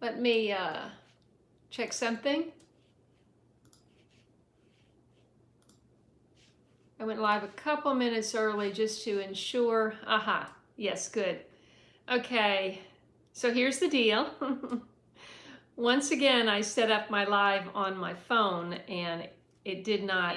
Let me check something. I went live a couple minutes early just to ensure. Aha, yes, good. Okay, so here's the deal. Once again, I set up my live on my phone and it did not.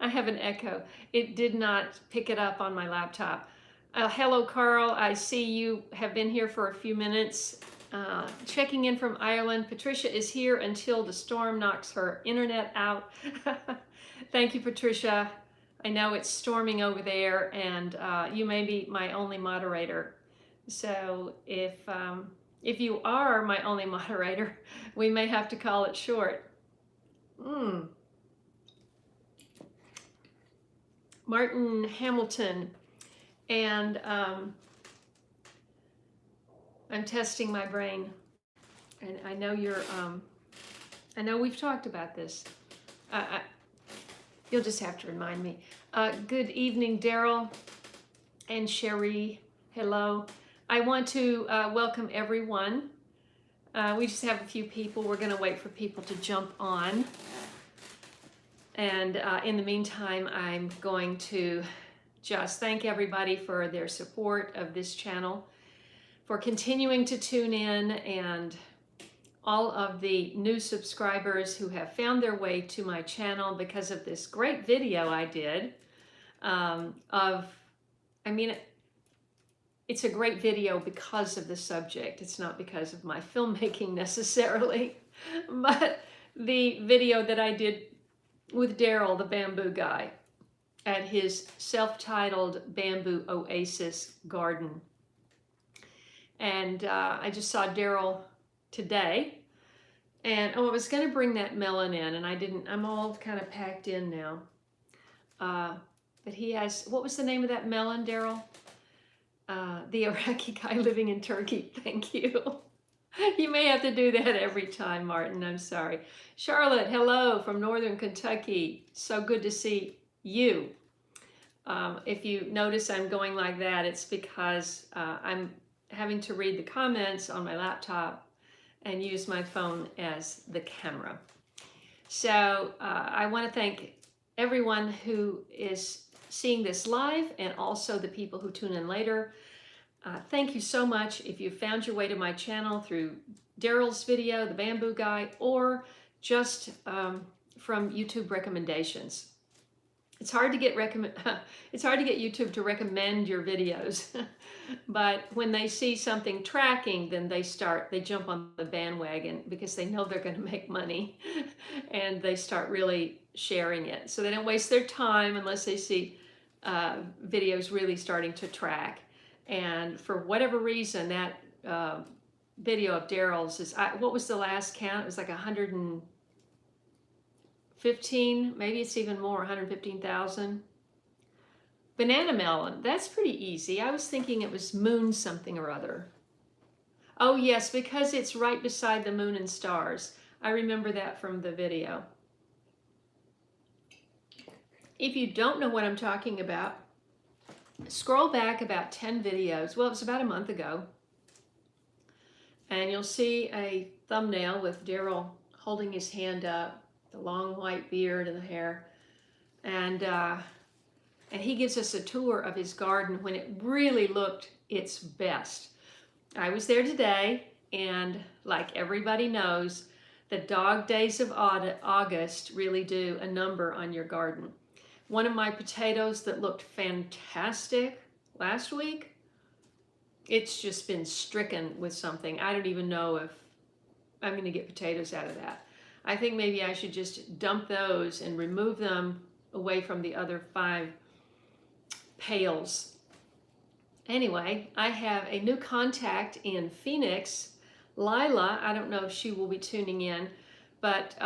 I have an echo. It did not pick it up on my laptop. Hello, Carl. I see you have been here for a few minutes. Checking in from Ireland. Patricia is here until the storm knocks her internet out. Thank you, Patricia. I know it's storming over there, and you may be my only moderator. So if you are my only moderator, we may have to call it short. Martin Hamilton, and I'm testing my brain, and I know you're. I know we've talked about this. You'll just have to remind me. Good evening, Daryl and Sherry. Hello. I want to welcome everyone. We just have a few people. We're going to wait for people to jump on. And in the meantime, I'm going to just thank everybody for their support of this channel, for continuing to tune in, and all of the new subscribers who have found their way to my channel because of this great video I did it's a great video because of the subject. It's not because of my filmmaking necessarily, but the video that I did with Daryl, the bamboo guy, at his self-titled Bamboo Oasis garden. And I just saw Daryl today, and I was going to bring that melon in, and I didn't. I'm all kind of packed in now. But he has, what was the name of that melon, Daryl? The Iraqi guy living in Turkey. Thank you. You may have to do that every time, Martin. I'm sorry. Charlotte, hello from Northern Kentucky. So good to see you. If you notice I'm going like that, it's because I'm having to read the comments on my laptop and use my phone as the camera. So I want to thank everyone who is seeing this live, and also the people who tune in later. Thank you so much if you found your way to my channel through Daryl's video, the bamboo guy, or just from YouTube recommendations. It's hard to get YouTube to recommend your videos, but when they see something tracking, then they jump on the bandwagon because they know they're going to make money, and they start really sharing it. So they don't waste their time unless they see videos really starting to track. And for whatever reason, that video of Daryl's is, what was the last count? It was like 115, maybe it's even more, 115,000. Banana melon, that's pretty easy. I was thinking it was moon something or other. Oh yes, because it's right beside the moon and stars. I remember that from the video. If you don't know what I'm talking about, scroll back about 10 videos. Well, it was about a month ago. And you'll see a thumbnail with Daryl holding his hand up, the long white beard and the hair. And he gives us a tour of his garden when it really looked its best. I was there today, and like everybody knows, the dog days of August really do a number on your garden. One of my potatoes that looked fantastic last week, it's just been stricken with something. I don't even know if I'm going to get potatoes out of that. I think maybe I should just dump those and remove them away from the other 5 pails. Anyway, I have a new contact in Phoenix, Lila. I don't know if she will be tuning in, but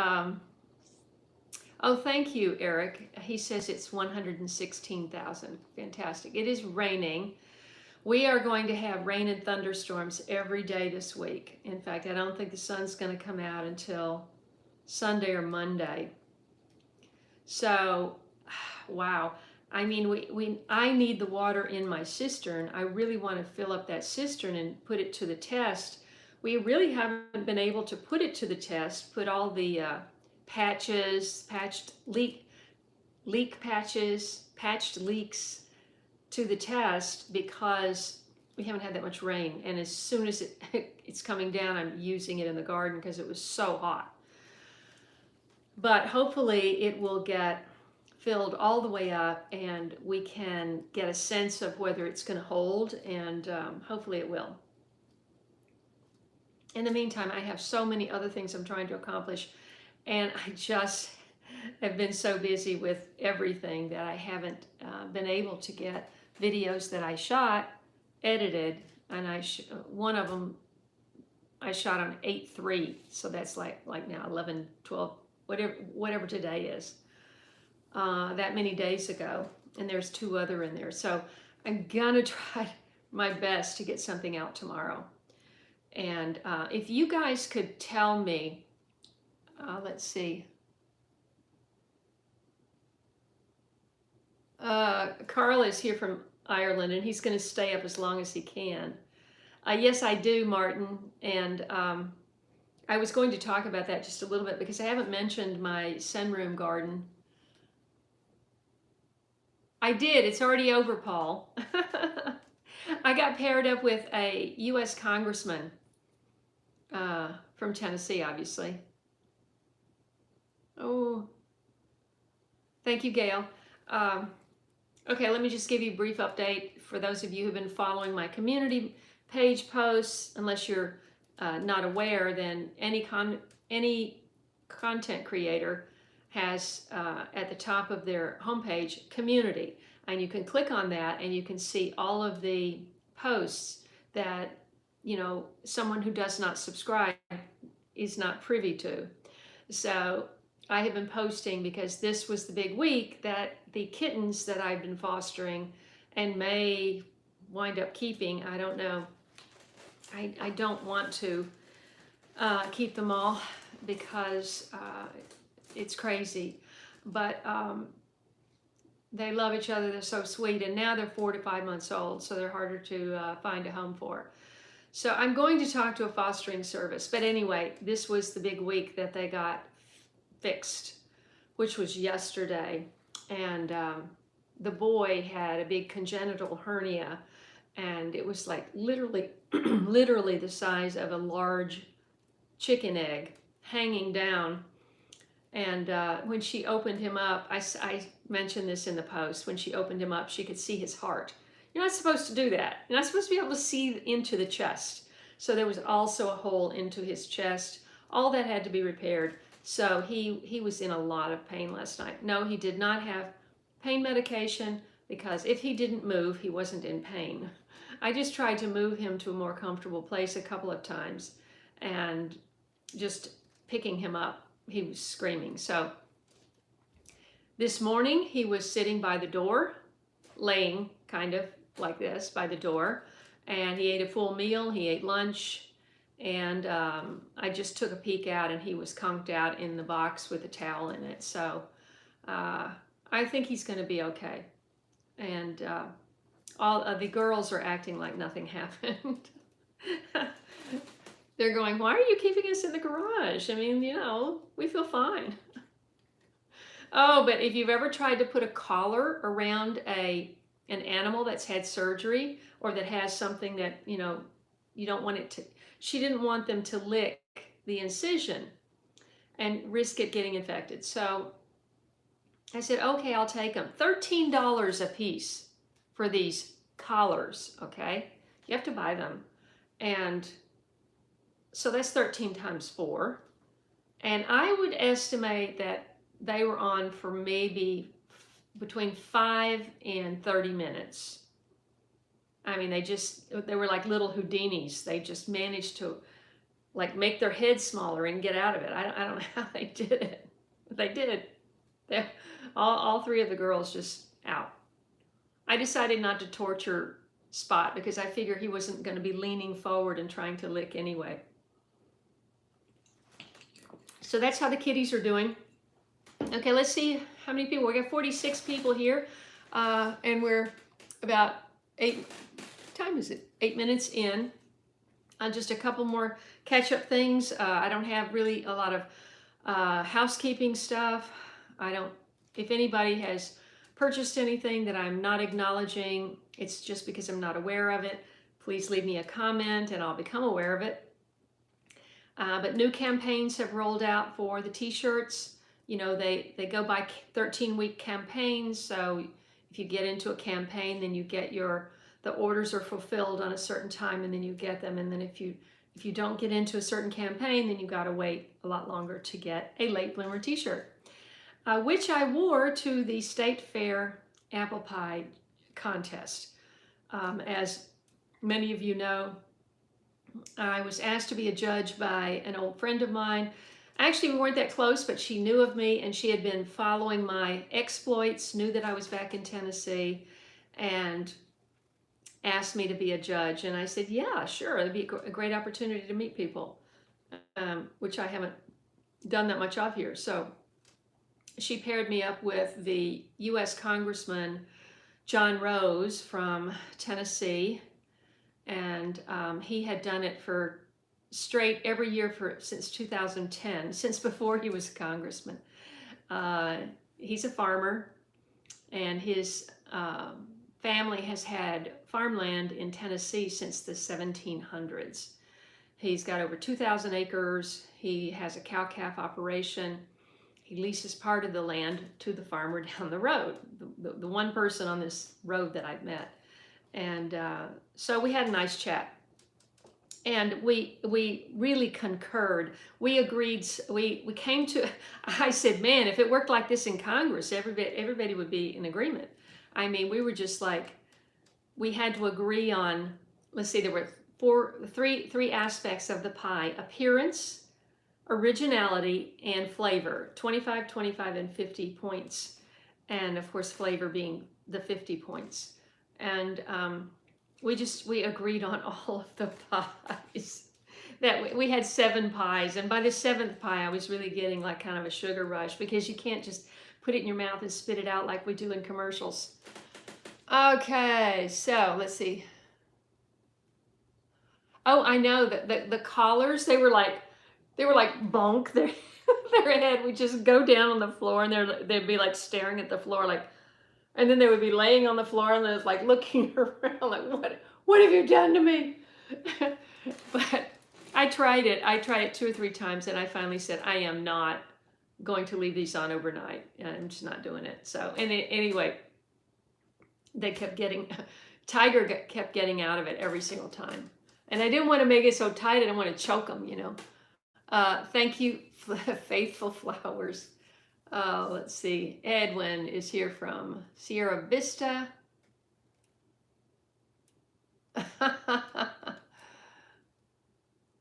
oh, thank you, Eric. He says it's 116,000. Fantastic. It is raining. We are going to have rain and thunderstorms every day this week. In fact, I don't think the sun's going to come out until Sunday or Monday. So, wow. I mean, I need the water in my cistern. I really want to fill up that cistern and put it to the test. We really haven't been able to put it to the test, put all the patched leak patches, patched leaks to the test because we haven't had that much rain. And as soon as it's coming down, I'm using it in the garden because it was so hot. But hopefully it will get filled all the way up and we can get a sense of whether it's going to hold, and hopefully it will. In the meantime, I have so many other things I'm trying to accomplish, and I just have been so busy with everything that I haven't been able to get videos that I shot edited, and one of them I shot on 8/3, so that's like now 11, 12, whatever today is. That many days ago, and there's 2 other in there. So I'm gonna try my best to get something out tomorrow. And if you guys could tell me, let's see. Carl is here from Ireland, and he's going to stay up as long as he can. Yes, I do, Martin. And I was going to talk about that just a little bit because I haven't mentioned my sunroom garden. I did. It's already over, Paul. I got paired up with a U.S. congressman from Tennessee, obviously. Oh, thank you, Gail. Okay, let me just give you a brief update for those of you who've been following my community page posts. Unless you're not aware, then any content creator has at the top of their homepage community, and you can click on that and you can see all of the posts that someone who does not subscribe is not privy to. So I have been posting because this was the big week that the kittens that I've been fostering and may wind up keeping, I don't know. I don't want to keep them all because it's crazy, but they love each other. They're so sweet, and now they're 4 to 5 months old, so they're harder to find a home for. So I'm going to talk to a fostering service, but anyway, this was the big week that they got fixed, which was yesterday, and the boy had a big congenital hernia, and it was like literally the size of a large chicken egg hanging down. And when she opened him up, I mentioned this in the post, when she opened him up, she could see his heart. You're not supposed to do that. You're not supposed to be able to see into the chest. So there was also a hole into his chest. All that had to be repaired. So he was in a lot of pain last night. No, he did not have pain medication, because if he didn't move, he wasn't in pain. I just tried to move him to a more comfortable place a couple of times, and just picking him up, he was screaming. So this morning he was sitting by the door, laying kind of like this by the door, and he ate a full meal. He ate lunch, and I just took a peek out, and he was conked out in the box with a towel in it. So I think he's going to be okay. And all of the girls are acting like nothing happened. They're going, why are you keeping us in the garage? I mean, we feel fine. Oh, but if you've ever tried to put a collar around an animal that's had surgery, or that has something that, you don't want it to, she didn't want them to lick the incision and risk it getting infected. So I said, okay, I'll take them. $13 a piece for these collars, okay? You have to buy them. And so that's 13 times 4. And I would estimate that they were on for maybe between 5 and 30 minutes. I mean, they were like little Houdinis. They just managed to like make their head smaller and get out of it. I don't know how they did it. But they did. All 3 of the girls just out. I decided not to torture Spot because I figured he wasn't going to be leaning forward and trying to lick anyway. So that's how the kitties are doing. Okay, let's see how many people. We got 46 people here. And we're about 8 minutes in. Just a couple more catch-up things. I don't have really a lot of housekeeping stuff. If anybody has purchased anything that I'm not acknowledging, it's just because I'm not aware of it. Please leave me a comment and I'll become aware of it. But new campaigns have rolled out for the t-shirts. You know, they go by 13-week campaigns. So if you get into a campaign, then you get the orders are fulfilled on a certain time, and then you get them. And then if you don't get into a certain campaign, then you got to wait a lot longer to get a late bloomer t-shirt, which I wore to the State Fair apple pie contest. As many of you know, I was asked to be a judge by an old friend of mine. Actually, we weren't that close, but she knew of me, and she had been following my exploits, knew that I was back in Tennessee, and asked me to be a judge. And I said, yeah, sure, it'd be a great opportunity to meet people, which I haven't done that much of here. So she paired me up with the U.S. Congressman John Rose from Tennessee, and he had done it for straight every year since 2010, since before he was a congressman. He's a farmer, and his family has had farmland in Tennessee since the 1700s. He's got over 2,000 acres. He has a cow-calf operation. He leases part of the land to the farmer down the road, the one person on this road that I've met. And so we had a nice chat. And we really concurred. We agreed, we came to, I said, man, if it worked like this in Congress, everybody would be in agreement. I mean, we were just like, we had to agree on, let's see, there were three aspects of the pie: appearance, originality, and flavor. 25, 25, and 50 points. And of course, flavor being the 50 points. And we agreed on all of the pies. That we had 7 pies, and by the 7th pie, I was really getting like kind of a sugar rush, because you can't just put it in your mouth and spit it out like we do in commercials. Okay, so let's see. Oh, I know that the collars, they were like bonk. Their head would just go down on the floor, and they'd be like staring at the floor, like, and then they would be laying on the floor, and they was like looking around like, what have you done to me? But I tried it 2 or 3 times, and I finally said, I am not going to leave these on overnight. I'm just not doing it. So, and anyway, they kept getting, Tiger kept getting out of it every single time. And I didn't want to make it so tight, I didn't want to choke them, you know. Thank you, Faithful Flowers. Let's see, Edwin is here from Sierra Vista.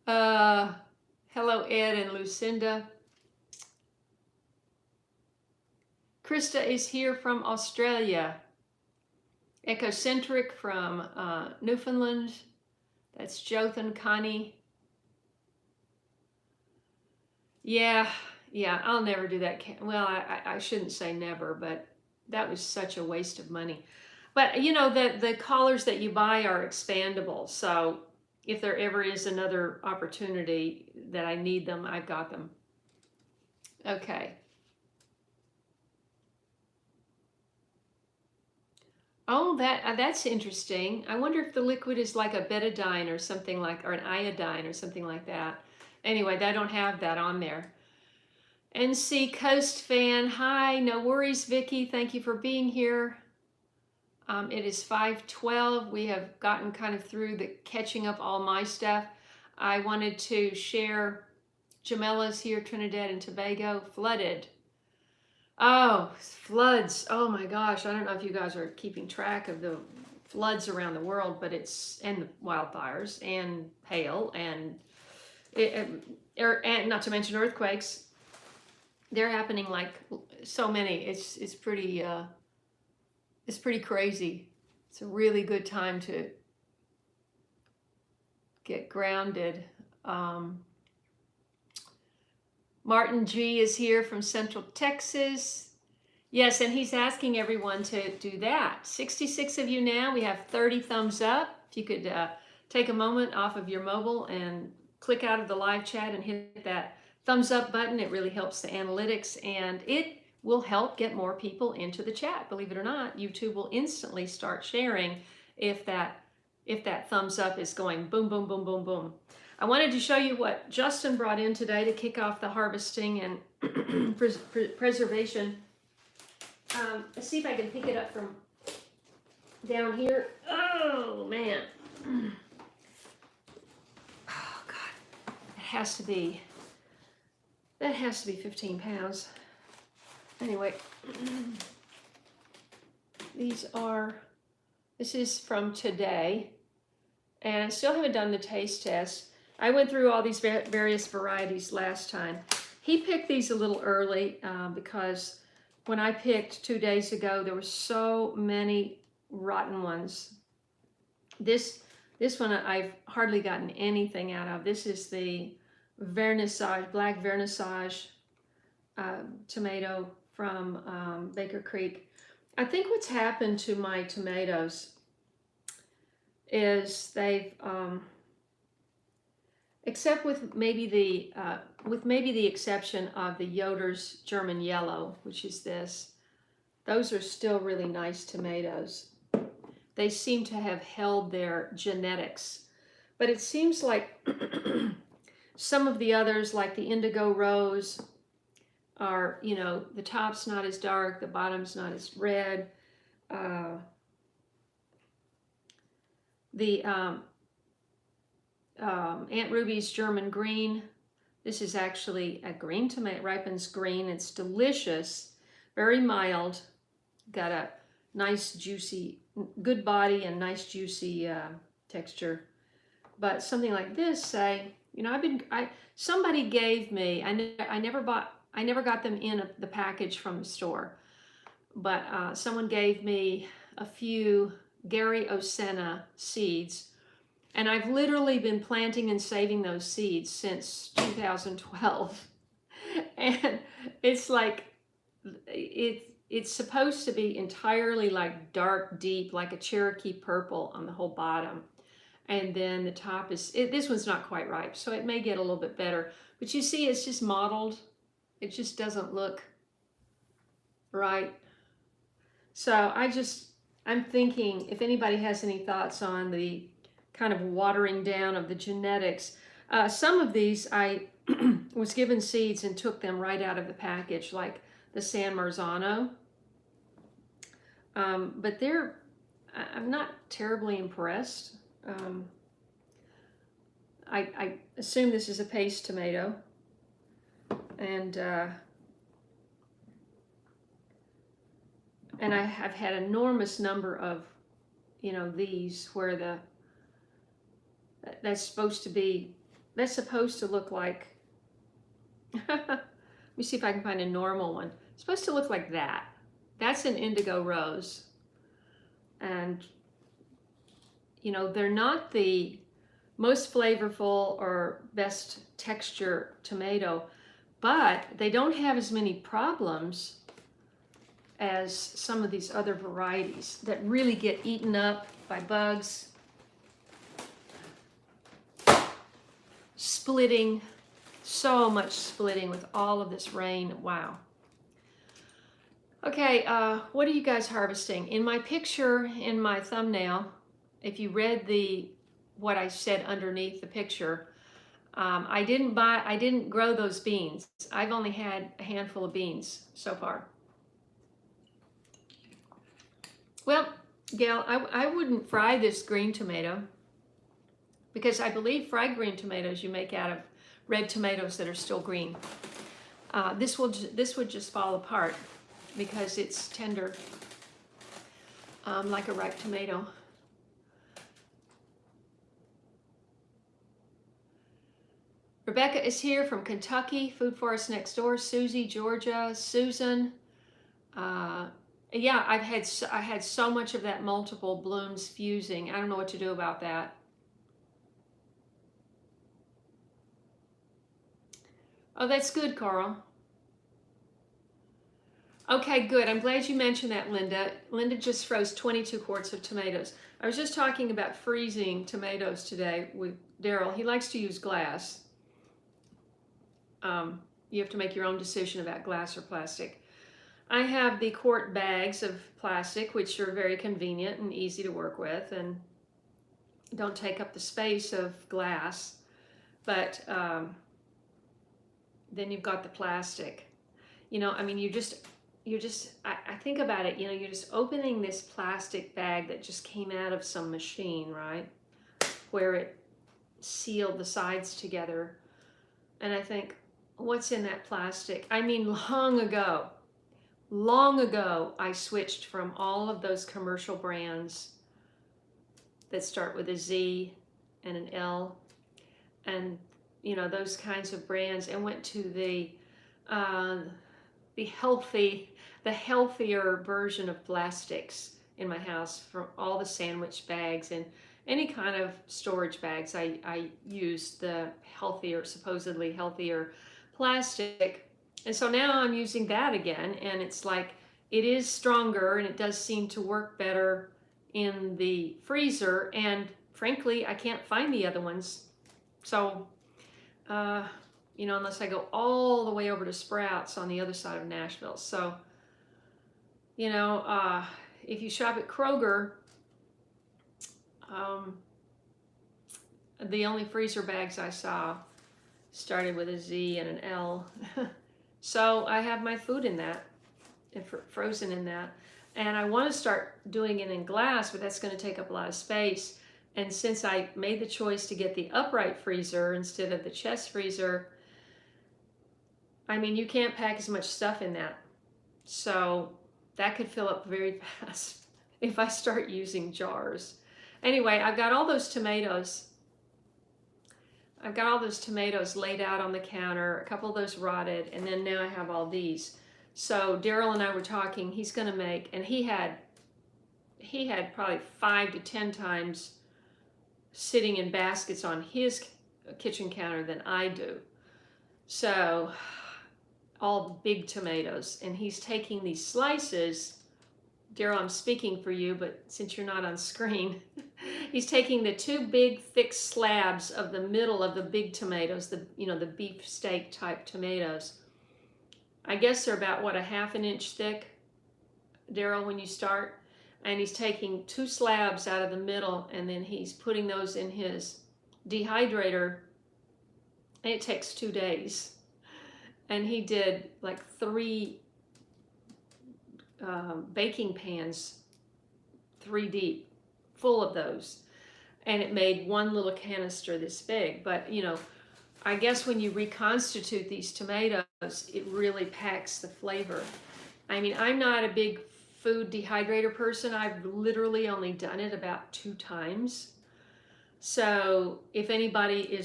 Hello, Ed and Lucinda. Krista is here from Australia. Ecocentric from Newfoundland. That's Jothan, Connie. Yeah, I'll never do that. Well, I shouldn't say never, but that was such a waste of money. But you know, the collars that you buy are expandable. So if there ever is another opportunity that I need them, I've got them. Okay. Oh, that's interesting. I wonder if the liquid is like a betadine or something like, or an iodine or something like that. Anyway, I don't have that on there. NC Coast fan, hi, no worries, Vicky. Thank you for being here. It is 5:12. We have gotten kind of through the catching up all my stuff. I wanted to share Jamella's here, Trinidad and Tobago, flooded. Oh, floods. Oh my gosh. I don't know if you guys are keeping track of the floods around the world, but and the wildfires and hail and not to mention earthquakes. They're happening like so many. It's pretty crazy. It's a really good time to get grounded. Martin G is here from Central Texas. Yes, and he's asking everyone to do that. 66 of you now. We have 30 thumbs up. If you could take a moment off of your mobile and click out of the live chat and hit that thumbs up button. It really helps the analytics, and it will help get more people into the chat. Believe it or not, YouTube will instantly start sharing if that thumbs up is going boom, boom, boom, boom, boom. I wanted to show you what Justin brought in today to kick off the harvesting and preservation. Let's see if I can pick it up from down here. Oh man. Oh God. That has to be 15 pounds. Anyway, this is from today, and I still haven't done the taste test. I went through all these various varieties last time. He picked these a little early because when I picked 2 days ago, there were so many rotten ones. This one I've hardly gotten anything out of. This is the Vernissage, black Vernissage tomato from Baker Creek. I think what's happened to my tomatoes is they've, except with maybe the exception of the Yoder's German Yellow, which is this, those are still really nice tomatoes. They seem to have held their genetics, but it seems like some of the others, like the Indigo Rose, are, you know, the top's not as dark, the bottom's not as red. The Aunt Ruby's German Green, this is actually a green tomato, ripens green. It's delicious, very mild, got a nice juicy, good body and nice juicy texture. But something like this, say, you know, somebody gave me, I never got them in the package from the store, but someone gave me a few Gary Osena seeds, and I've literally been planting and saving those seeds since 2012. And it's like, it's supposed to be entirely like dark, deep, like a Cherokee purple on the whole bottom. And then the top is, this one's not quite ripe, so it may get a little bit better. But you see, it's just mottled. It just doesn't look right. So I'm thinking if anybody has any thoughts on the kind of watering down of the genetics. Some of these I was given seeds and took them right out of the package, like the San Marzano. But I'm not terribly impressed. I assume this is a paste tomato, and I have had an enormous number of, you know, these where that's supposed to look like, let me see if I can find a normal one. It's supposed to look like that. That's an Indigo Rose. And, you know, they're not the most flavorful or best texture tomato, but they don't have as many problems as some of these other varieties that really get eaten up by bugs, splitting, so much splitting with all of this rain. Wow. Okay, what are you guys harvesting? In my picture, in my thumbnail, if you read what I said underneath the picture, I didn't grow those beans. I've only had a handful of beans so far. Well, Gail, I wouldn't fry this green tomato, because I believe fried green tomatoes you make out of red tomatoes that are still green. This would just fall apart because it's tender, like a ripe tomato. Rebecca is here from Kentucky, Food Forest Next Door. Susie, Georgia. Susan. Yeah, I had so much of that multiple blooms fusing. I don't know what to do about that. Oh, that's good, Carl. Okay, good. I'm glad you mentioned that, Linda. Linda just froze 22 quarts of tomatoes. I was just talking about freezing tomatoes today with Daryl. He likes to use glass. You have to make your own decision about glass or plastic. I have the quart bags of plastic, which are very convenient and easy to work with and don't take up the space of glass. But then you've got the plastic. You know, I mean, I think about it, you know, you're just opening this plastic bag that just came out of some machine, right? Where it sealed the sides together. And I think, what's in that plastic? I mean, long ago, I switched from all of those commercial brands that start with a Z and an L and, you know, those kinds of brands, and went to the healthier version of plastics in my house, from all the sandwich bags and any kind of storage bags. I use the supposedly healthier plastic. And so now I'm using that again, and it's like, it is stronger and it does seem to work better in the freezer. And frankly, I can't find the other ones. So, you know, unless I go all the way over to Sprouts on the other side of Nashville. So, you know, if you shop at Kroger, the only freezer bags I saw started with a Z and an L. So I have my food in that, frozen in that. And I want to start doing it in glass, but that's going to take up a lot of space. And since I made the choice to get the upright freezer instead of the chest freezer, I mean, you can't pack as much stuff in that. So that could fill up very fast if I start using jars. Anyway, I've got all those tomatoes. I've got all those tomatoes laid out on the counter, a couple of those rotted, and then now I have all these. So Daryl and I were talking, he's going to make, and he had probably 5 to 10 times sitting in baskets on his kitchen counter than I do. So all big tomatoes, and he's taking these slices. Daryl, I'm speaking for you, but since you're not on screen, he's taking the 2 big thick slabs of the middle of the big tomatoes, the beef steak type tomatoes. I guess they're about, what, a ½ inch thick, Daryl, when you start. And he's taking 2 slabs out of the middle, and then he's putting those in his dehydrator, and it takes 2 days. And he did like 3 baking pans, 3 deep, full of those. And it made 1 little canister this big. But, you know, I guess when you reconstitute these tomatoes, it really packs the flavor. I mean, I'm not a big food dehydrator person. I've literally only done it about 2 times. So if anybody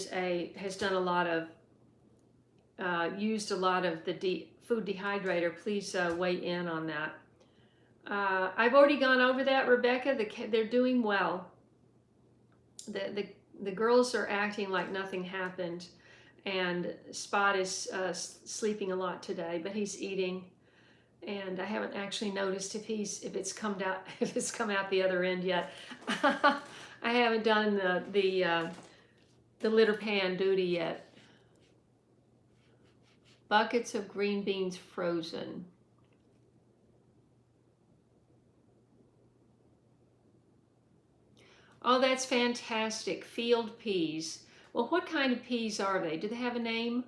has done a lot of, used a lot of the food dehydrator, please weigh in on that. I've already gone over that, Rebecca. They're doing well. The girls are acting like nothing happened, and Spot is sleeping a lot today, but he's eating. And I haven't actually noticed if it's come out the other end yet. I haven't done the litter pan duty yet. Buckets of green beans frozen. Oh, that's fantastic. Field peas. Well, what kind of peas are they? Do they have a name?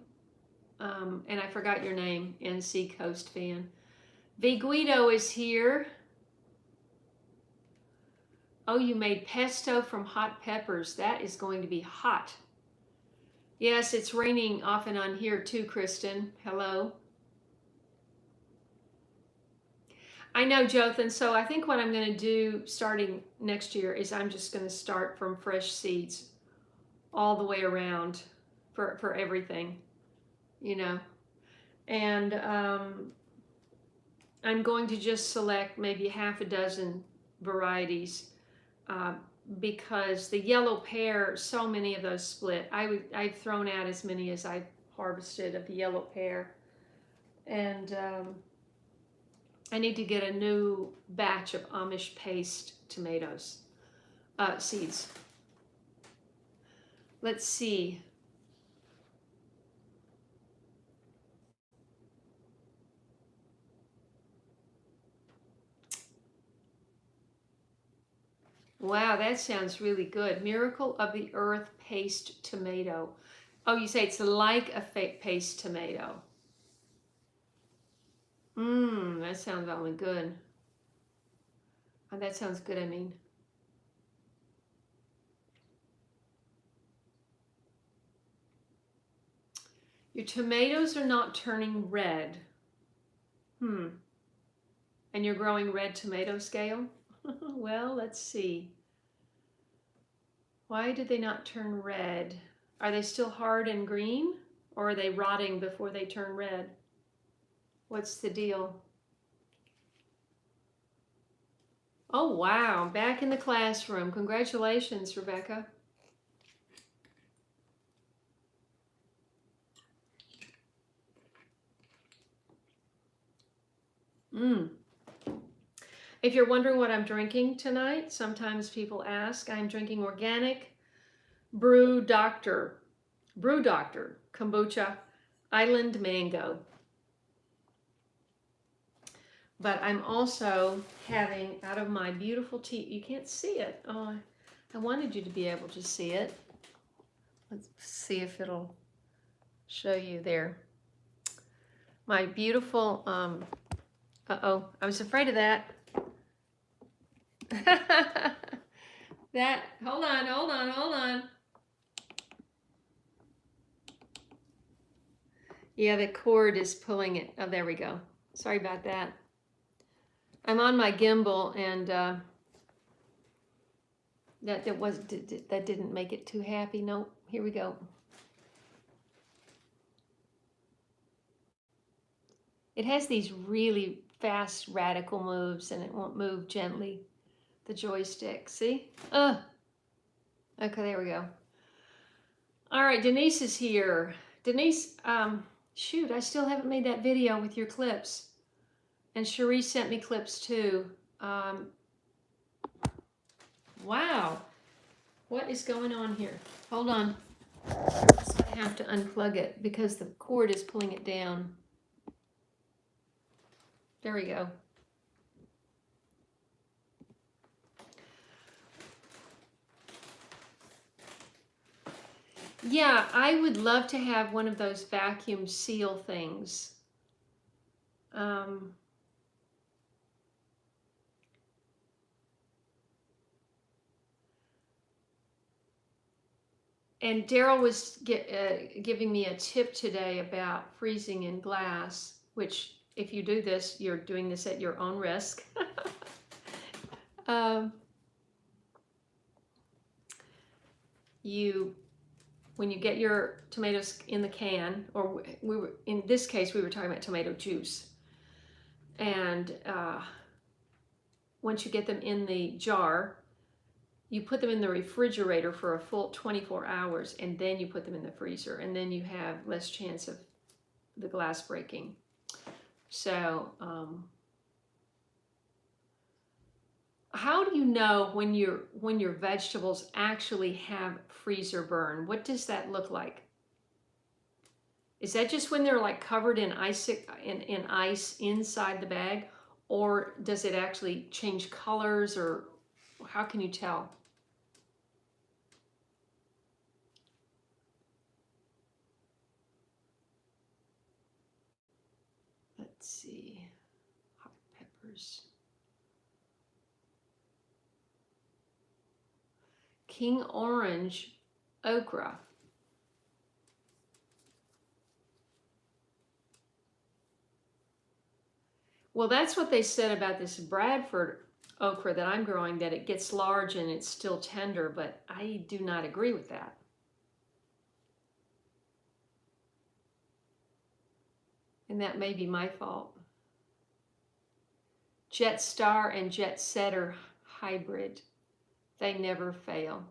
And I forgot your name, NC Coast fan. V Guido is here. Oh, you made pesto from hot peppers. That is going to be hot. Yes, it's raining off and on here too, Kristen. Hello. I know, Jothan. So I think what I'm going to do starting next year is I'm just going to start from fresh seeds all the way around for everything, you know. And I'm going to just select maybe half a dozen varieties because the yellow pear, so many of those split. I've thrown out as many as I've harvested of the yellow pear. And I need to get a new batch of Amish paste tomatoes, seeds. Let's see. Wow, that sounds really good. Miracle of the Earth paste tomato. Oh, you say it's like a paste tomato. That sounds really good. Oh, that sounds good, I mean. Your tomatoes are not turning red. And you're growing red tomato scale? Well, let's see. Why did they not turn red? Are they still hard and green? Or are they rotting before they turn red? What's the deal? Oh, wow. Back in the classroom. Congratulations, Rebecca. If you're wondering what I'm drinking tonight, sometimes people ask, I'm drinking organic Brew Doctor Kombucha Island Mango. But I'm also having out of my beautiful tea, you can't see it. Oh, I wanted you to be able to see it. Let's see if it'll show you there. My beautiful, uh-oh, I was afraid of that. Hold on. Yeah, the cord is pulling it. Oh, there we go. Sorry about that. I'm on my gimbal, and that didn't make it too happy. Nope. Here we go. It has these really fast radical moves, and it won't move gently. The joystick. See? Okay, there we go. All right, Denise is here. Denise, shoot, I still haven't made that video with your clips. And Cherie sent me clips too. Wow. What is going on here? Hold on. I have to unplug it because the cord is pulling it down. There we go. Yeah, I would love to have one of those vacuum seal things. And Daryl was giving me a tip today about freezing in glass, which if you do this, you're doing this at your own risk. When you get your tomatoes in the can, or in this case, we were talking about tomato juice. And once you get them in the jar, you put them in the refrigerator for a full 24 hours, and then you put them in the freezer, and then you have less chance of the glass breaking. So, how do you know when your vegetables actually have freezer burn? What does that look like? Is that just when they're like covered in ice inside the bag, or does it actually change colors, or how can you tell? Let's see, hot peppers. King orange okra. Well, that's what they said about this Bradford okra that I'm growing, that it gets large and it's still tender, but I do not agree with that. And that may be my fault. Jet Star and Jet Setter hybrid. They never fail.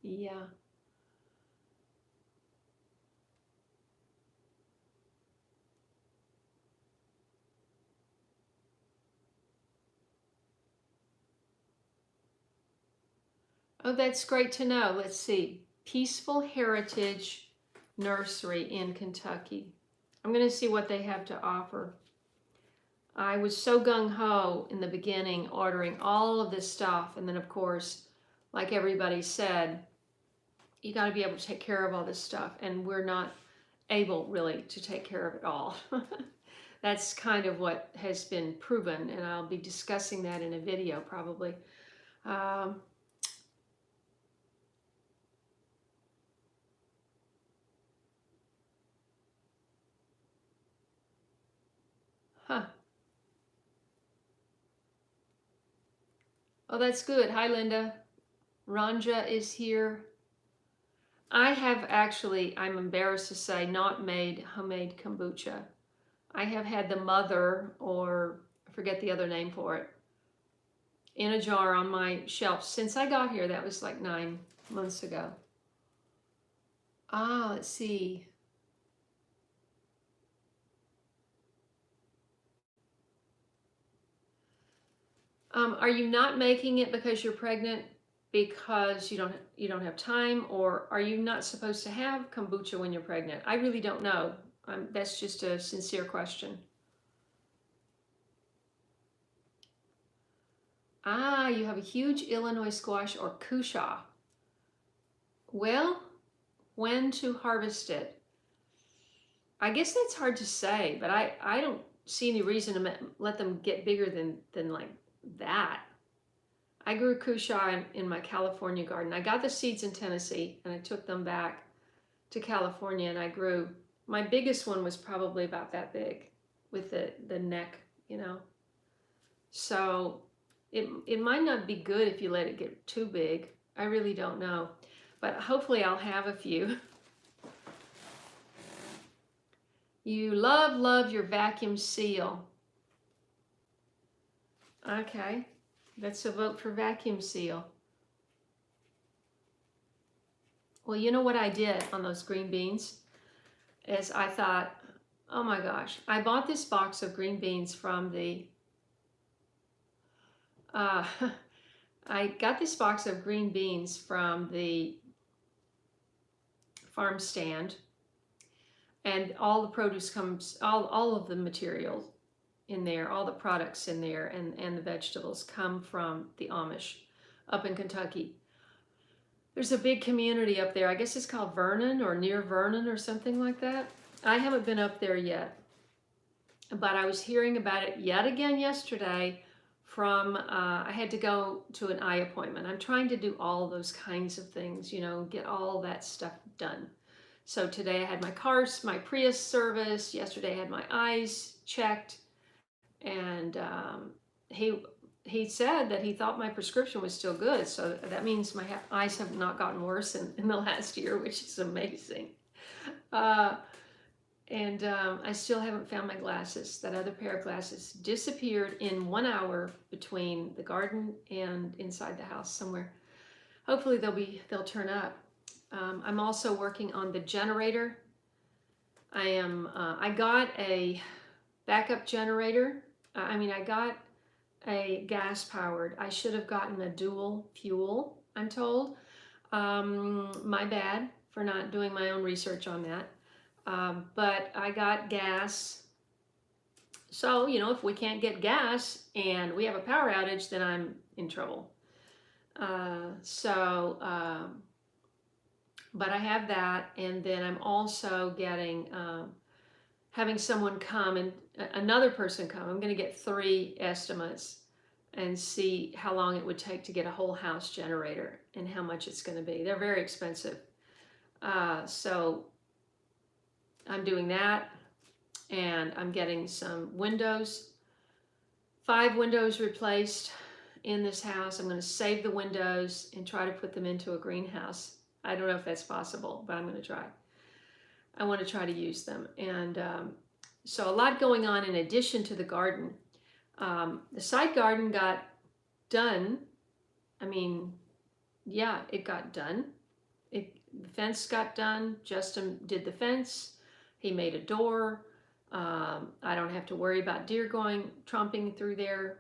Yeah. Oh, that's great to know. Let's see. Peaceful Heritage Nursery in Kentucky. I'm going to see what they have to offer. I was so gung-ho in the beginning ordering all of this stuff, and then of course, like everybody said, you got to be able to take care of all this stuff, and we're not able really to take care of it all. That's kind of what has been proven, and I'll be discussing that in a video probably. Um, huh. Oh, that's good. Hi, Linda. Ranja is here. I have actually, I'm embarrassed to say, not made homemade kombucha. I have had the mother, or I forget the other name for it, in a jar on my shelf since I got here. That was like 9 months ago. Ah, let's see. Are you not making it because you're pregnant, because you don't have time, or are you not supposed to have kombucha when you're pregnant? I really don't know. That's just a sincere question. Ah, you have a huge Illinois squash or cushaw. Well, when to harvest it? I guess that's hard to say, but I don't see any reason to let them get bigger than like that. I grew cushaw in my California garden. I got the seeds in Tennessee and I took them back to California and I grew. My biggest one was probably about that big with the neck, you know. So it might not be good if you let it get too big. I really don't know. But hopefully I'll have a few. You love your vacuum seal. Okay, that's a vote for vacuum seal. Well, you know what I did on those green beans is I thought, oh my gosh, I bought this box of green beans from the, I got this box of green beans from the farm stand, and all the produce comes, all of the materials in there, all the products in there, and the vegetables come from the Amish up in Kentucky. There's a big community up there. I guess it's called Vernon or near Vernon or something like that. I haven't been up there yet, but I was hearing about it yet again yesterday from, I had to go to an eye appointment. I'm trying to do all those kinds of things, you know, get all that stuff done. So today I had my Prius service. Yesterday I had my eyes checked, and he said that he thought my prescription was still good. So that means my eyes have not gotten worse in the last year, which is amazing. And I still haven't found my glasses. That other pair of glasses disappeared in 1 hour between the garden and inside the house somewhere. Hopefully they'll turn up. I'm also working on the generator. I got a backup generator. I got a gas powered. I should have gotten a dual fuel, I'm told. My bad for not doing my own research on that. But I got gas. So, you know, if we can't get gas and we have a power outage, then I'm in trouble. But I have that, and then I'm also getting, having someone come and another person come. I'm going to get 3 estimates and see how long it would take to get a whole house generator and how much it's going to be. They're very expensive. So I'm doing that, and I'm getting some windows, 5 windows replaced in this house. I'm going to save the windows and try to put them into a greenhouse. I don't know if that's possible, but I'm going to try. I want to try to use them. And so a lot going on in addition to the garden. The side garden got done. I mean, yeah, it got done. The fence got done. Justin did the fence. He made a door. I don't have to worry about deer tromping through there.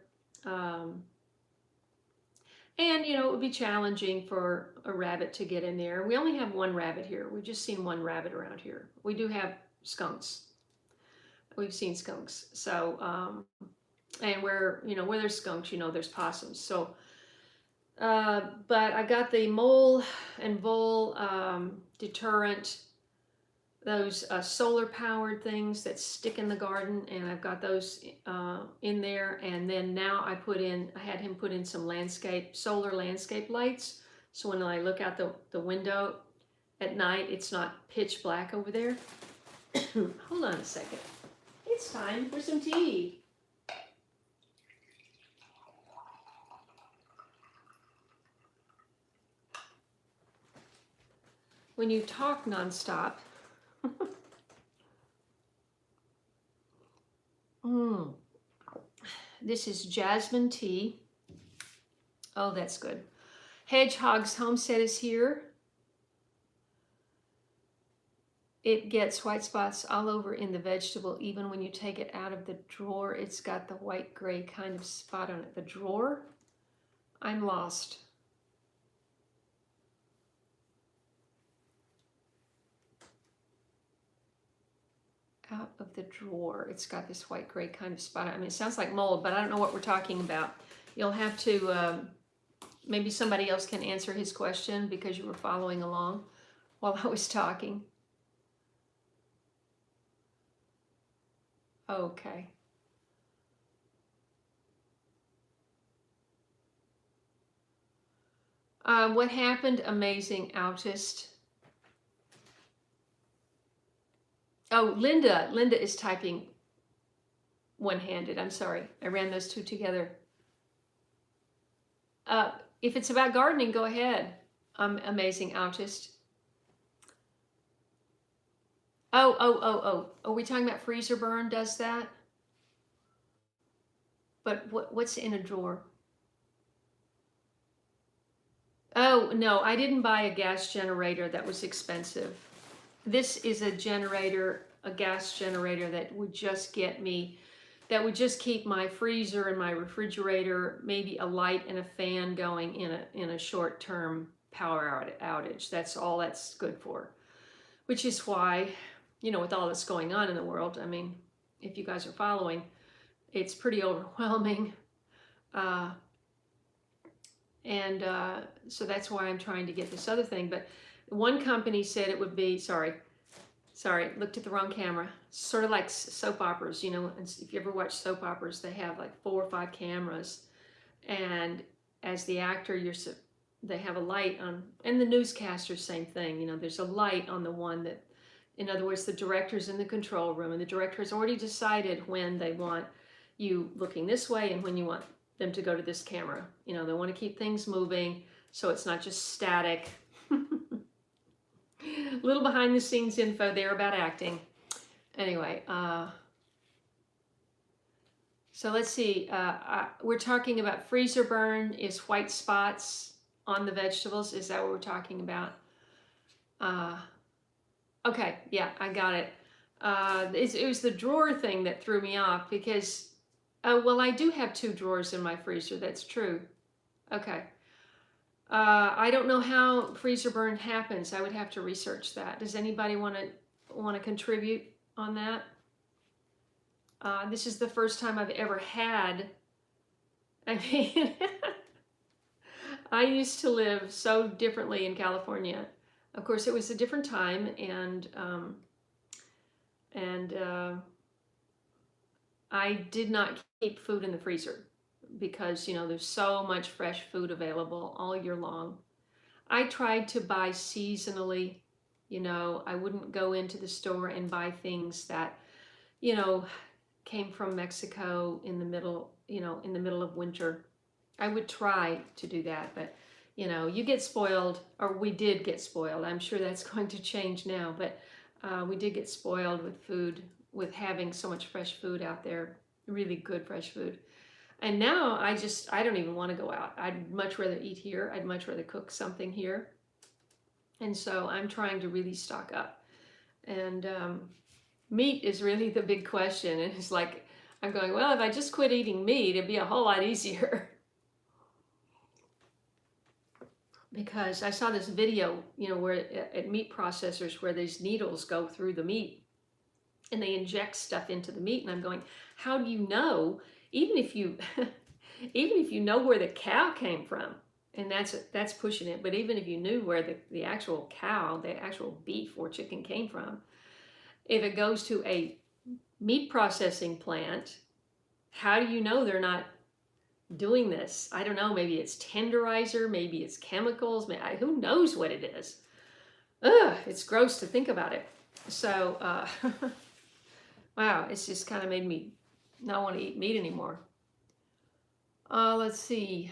And, you know, it would be challenging for a rabbit to get in there. We only have one rabbit here. We've just seen one rabbit around here. We do have skunks. We've seen skunks. So, and where, you know, where there's skunks, you know, there's possums. So, but I got the mole and vole deterrent, those solar powered things that stick in the garden, and I've got those in there. And then now I had him put in some solar landscape lights, so when I look out the window at night, it's not pitch black over there. Hold on a second. It's time for some tea. When you talk nonstop, this is jasmine tea. Oh, that's good. Hedgehog's Homestead is here. It gets white spots all over in the vegetable, even when you take it out of the drawer. It's got the white gray kind of spot on it. The drawer? I'm lost. Out of the drawer. It's got this white gray kind of spot. I mean, it sounds like mold, but I don't know what we're talking about. You'll have to, maybe somebody else can answer his question because you were following along while I was talking. Okay. What happened? Amazing Autist. Oh, Linda is typing one-handed. I'm sorry. I ran those two together. If it's about gardening, go ahead. Amazing Autist. Oh. Are we talking about freezer burn does that? But what's in a drawer? Oh, no, I didn't buy a gas generator that was expensive. This is a generator, a gas generator that would just get me, that would just keep my freezer and my refrigerator, maybe a light and a fan going in a short-term power outage. That's all that's good for. Which is why, you know, with all that's going on in the world, I mean, if you guys are following, it's pretty overwhelming. So that's why I'm trying to get this other thing. But one company said it would be, sorry, looked at the wrong camera. Sort of like soap operas, you know, if you ever watch soap operas, they have like 4 or 5 cameras. And as the actor, they have a light on, and the newscasters, same thing, you know, there's a light on the one that, in other words, the director's in the control room, and the director has already decided when they want you looking this way and when you want them to go to this camera. You know, they want to keep things moving so it's not just static. Little behind the scenes info there about acting. Anyway, so let's see. We're talking about freezer burn is white spots on the vegetables. Is that what we're talking about? Okay, yeah, I got it. It was the drawer thing that threw me off because, well, I do have 2 drawers in my freezer. That's true. Okay. I don't know how freezer burn happens. I would have to research that. Does anybody want to contribute on that? This is the first time I've ever had. I mean, I used to live so differently in California. Of course, it was a different time, and I did not keep food in the freezer because, you know, there's so much fresh food available all year long. I tried to buy seasonally. You know, I wouldn't go into the store and buy things that, you know, came from Mexico in the middle, you know, in the middle of winter. I would try to do that, but, you know, you get spoiled, or we did get spoiled. I'm sure that's going to change now, but we did get spoiled with food, with having so much fresh food out there, really good fresh food. And now I don't even want to go out. I'd much rather eat here. I'd much rather cook something here. And so I'm trying to really stock up. And meat is really the big question. And it's like, I'm going, well, if I just quit eating meat, it'd be a whole lot easier. because I saw this video, where at meat processors where these needles go through the meat and they inject stuff into the meat, and I'm going, how do you know, even if you even if you know where the cow came from, and that's pushing it, but even if you knew where the actual cow, the actual beef or chicken came from, if it goes to a meat processing plant, how do you know they're not doing this? I don't know, maybe it's tenderizer, maybe it's chemicals, who knows what it is. Ugh, it's gross to think about it. So, wow, it's just kind of made me not want to eat meat anymore. Let's see.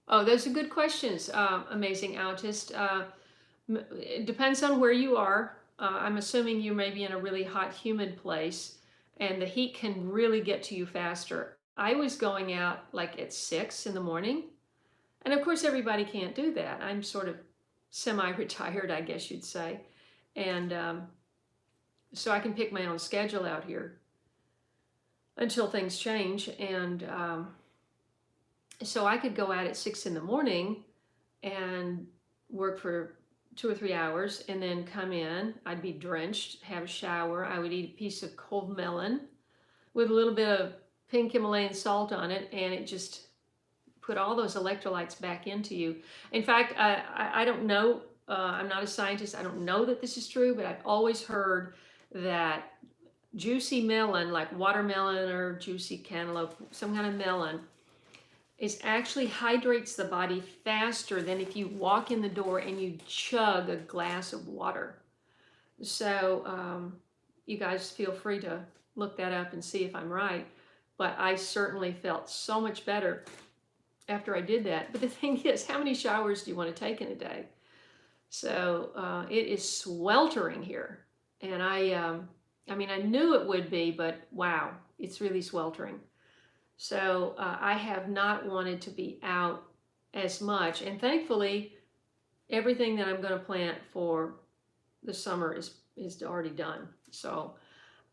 Oh, those are good questions, amazing autist. It depends on where you are. I'm assuming you may be in a really hot, humid place, and the heat can really get to you faster. I was going out like at 6 in the morning, and of course everybody can't do that. I'm sort of semi-retired, I guess you'd say, and so I can pick my own schedule out here until things change, and so I could go out at 6 in the morning and work for 2 or 3 hours and then come in. I'd be drenched, have a shower. I would eat a piece of cold melon with a little bit of pink Himalayan salt on it, and it just put all those electrolytes back into you. In fact, I don't know, I'm not a scientist, I don't know that this is true, but I've always heard that juicy melon, like watermelon or juicy cantaloupe, some kind of melon, is actually hydrates the body faster than if you walk in the door and you chug a glass of water. So you guys feel free to look that up and see if I'm right. But I certainly felt so much better after I did that. But the thing is, how many showers do you want to take in a day? So it is sweltering here. And I mean, I knew it would be, but wow, it's really sweltering. So I have not wanted to be out as much. And thankfully, everything that I'm going to plant for the summer is already done. So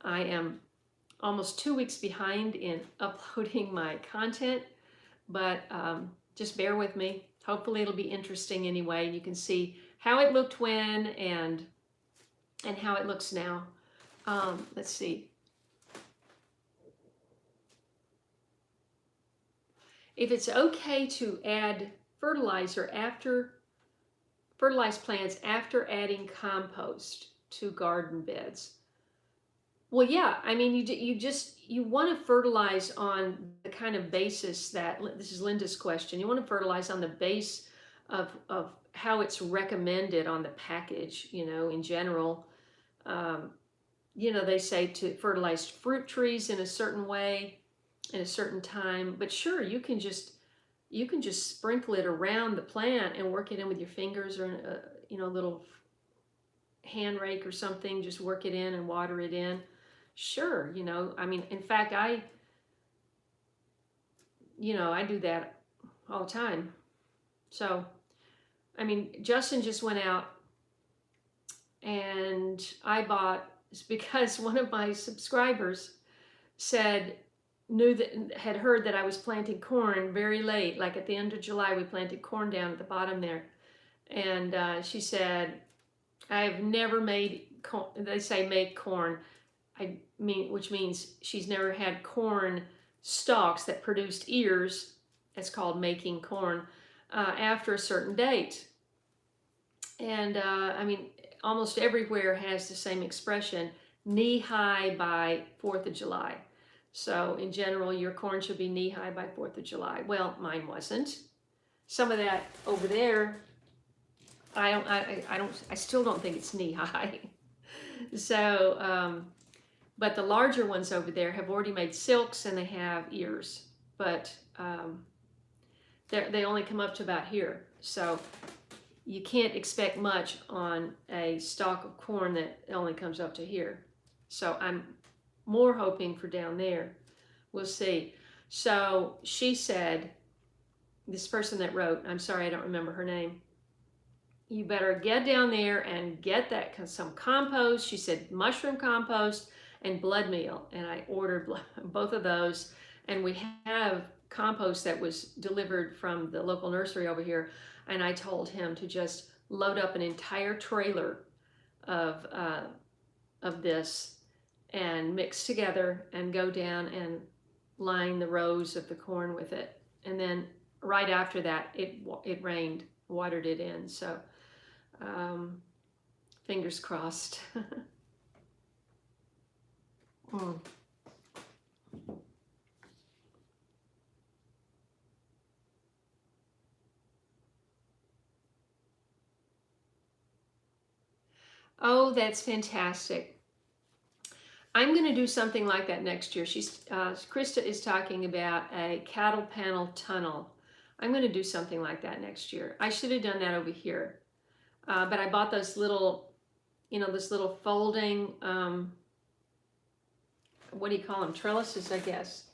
I am almost 2 weeks behind in uploading my content, but just bear with me. Hopefully it'll be interesting anyway. You can see how it looked when and how it looks now. Let's see. If it's okay to add fertilize plants after adding compost to garden beds. Well, yeah, I mean, you want to fertilize on the kind of basis that, this is Linda's question, you want to fertilize on the base of how it's recommended on the package, in general. They say to fertilize fruit trees in a certain way, in a certain time, but sure, you can just sprinkle it around the plant and work it in with your fingers or a little hand rake or something. Just work it in and water it in. Sure, I mean, in fact, I do that all the time. So, I mean, Justin just went out and I bought, because one of my subscribers had heard that I was planting corn very late, like at the end of July. We planted corn down at the bottom there, and she said, I've never made corn. They say make corn, which means she's never had corn stalks that produced ears. That's called making corn after a certain date. And I mean, almost everywhere has the same expression, knee high by 4th of July. So in general, your corn should be knee high by 4th of July. Well, mine wasn't. Some of that over there, I still don't think it's knee high. So, but the larger ones over there have already made silks and they have ears, but they only come up to about here. So you can't expect much on a stalk of corn that only comes up to here. So I'm more hoping for down there. We'll see. So she said, this person that wrote, I'm sorry, I don't remember her name. you better get down there and get some compost. She said mushroom compost and blood meal. And I ordered both of those. And we have compost that was delivered from the local nursery over here. And I told him to just load up an entire trailer of this and mix together and go down and line the rows of the corn with it. And then right after that, it rained, watered it in. So fingers crossed. Mm. Oh, that's fantastic. I'm going to do something like that next year. Krista is talking about a cattle panel tunnel. I'm going to do something like that next year. I should have done that over here. But I bought those little, this little folding, what do you call them? Trellises, I guess.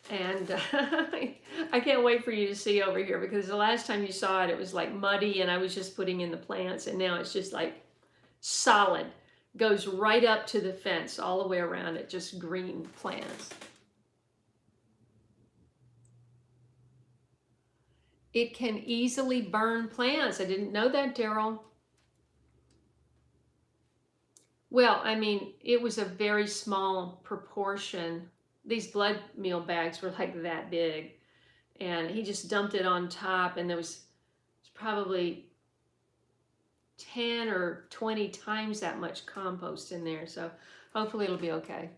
And I can't wait for you to see over here, because the last time you saw it, it was like muddy and I was just putting in the plants, and now it's just like solid. Goes right up to the fence, all the way around it, just green plants. It can easily burn plants. I didn't know that, Daryl. Well, I mean, it was a very small proportion. These blood meal bags were like that big, and he just dumped it on top, and there was probably 10 or 20 times that much compost in there. So hopefully it'll be okay.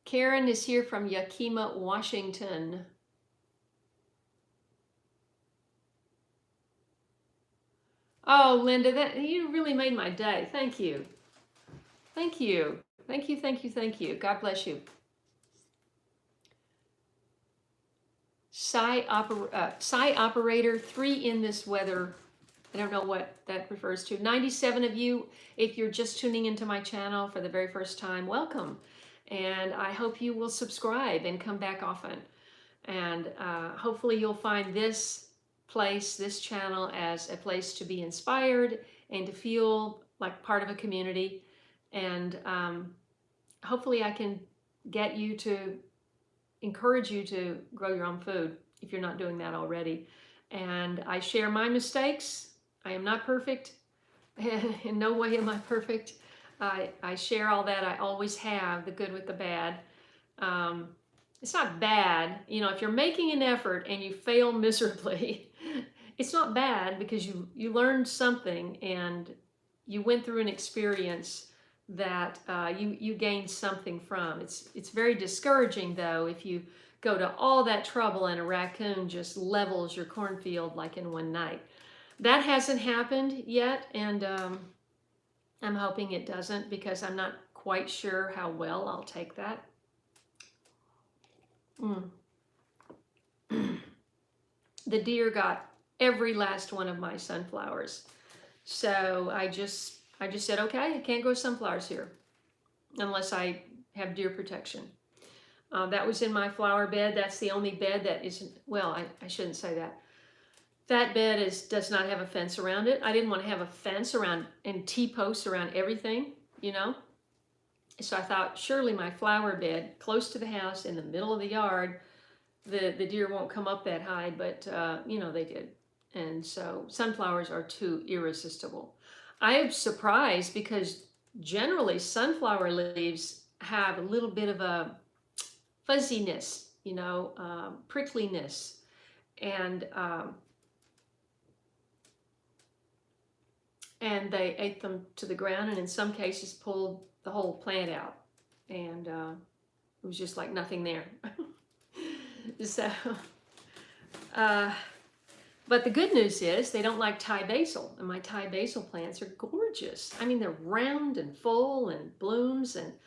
Karen is here from Yakima, Washington. Oh, Linda, you really made my day. Thank you. Thank you. Thank you, thank you, thank you. God bless you. Sci operator, 3 in this weather. I don't know what that refers to. 97 of you, if you're just tuning into my channel for the very first time, welcome. And I hope you will subscribe and come back often. And hopefully you'll find this place, this channel, as a place to be inspired and to feel like part of a community. And hopefully I can get you to encourage you to grow your own food if you're not doing that already. And I share my mistakes. I am not perfect. In no way am I perfect. I share all that. I always have, the good with the bad. It's not bad, if you're making an effort and you fail miserably, it's not bad, because you learned something and you went through an experience that you gained something from. It's very discouraging, though, if you go to all that trouble and a raccoon just levels your cornfield like in one night. That hasn't happened yet, and I'm hoping it doesn't, because I'm not quite sure how well I'll take that. The deer got every last one of my sunflowers. So I just said, okay, I can't grow sunflowers here unless I have deer protection. That was in my flower bed. That's the only bed that isn't, well, I shouldn't say that. That bed does not have a fence around it. I didn't want to have a fence around and T-posts around everything, So I thought, surely my flower bed close to the house in the middle of the yard, the deer won't come up that high, but they did. And so sunflowers are too irresistible. I am surprised, because generally sunflower leaves have a little bit of a fuzziness, prickliness, and they ate them to the ground, and in some cases pulled the whole plant out, and it was just like nothing there. So, but the good news is they don't like Thai basil, and my Thai basil plants are gorgeous. I mean, they're round and full and blooms, and